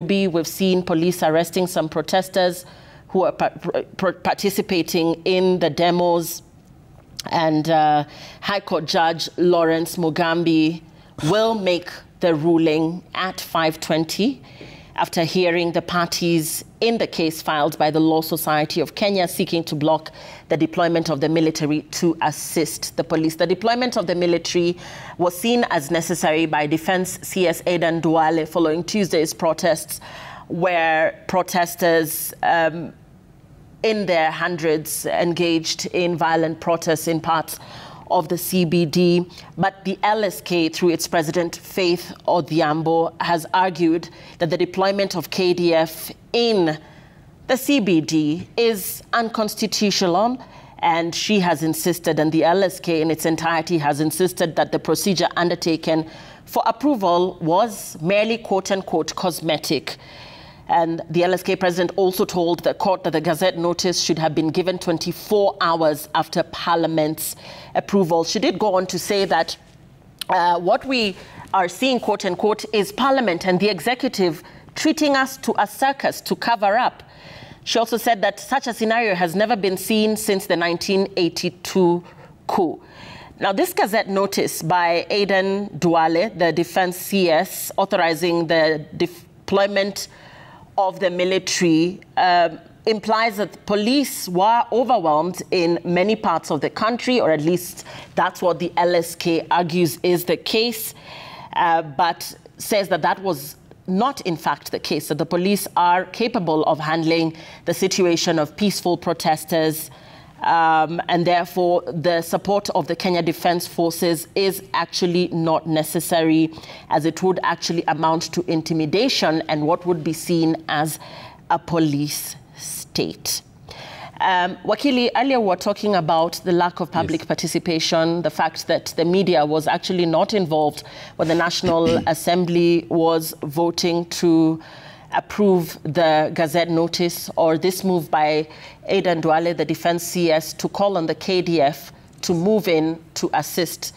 We've seen police arresting some protesters who are participating in the demos, and High Court Judge Lawrence Mugambi will make the ruling at 5:20 after hearing the parties in the case filed by the Law Society of Kenya seeking to block the deployment of the military to assist the police. The deployment of the military was seen as necessary by Defense CS Aidan Duale following Tuesday's protests, where protesters in their hundreds engaged in violent protests in parts of the CBD. But the LSK, through its president, Faith Odhiambo, has argued that the deployment of KDF in the CBD is unconstitutional, and she has insisted, and the LSK in its entirety has insisted, that the procedure undertaken for approval was merely quote-unquote cosmetic. And the LSK president also told the court that the Gazette notice should have been given 24 hours after Parliament's approval. She did go on to say that what we are seeing, quote-unquote, is Parliament and the executive treating us to a circus to cover up. She also said that such a scenario has never been seen since the 1982 coup. Now, this Gazette notice by Aidan Duale, the Defense CS, authorizing the deployment of the military, implies that police were overwhelmed in many parts of the country, or at least that's what the LSK argues is the case, but says that that was not in fact the case, that the police are capable of handling the situation of peaceful protesters, and therefore the support of the Kenya Defense Forces is actually not necessary, as it would actually amount to intimidation and what would be seen as a police state. Wakili, earlier we were talking about the lack of public participation, the fact that the media was actually not involved when the National Assembly was voting to approve the Gazette notice, or this move by Aidan Duale, the Defense CS, to call on the KDF to move in to assist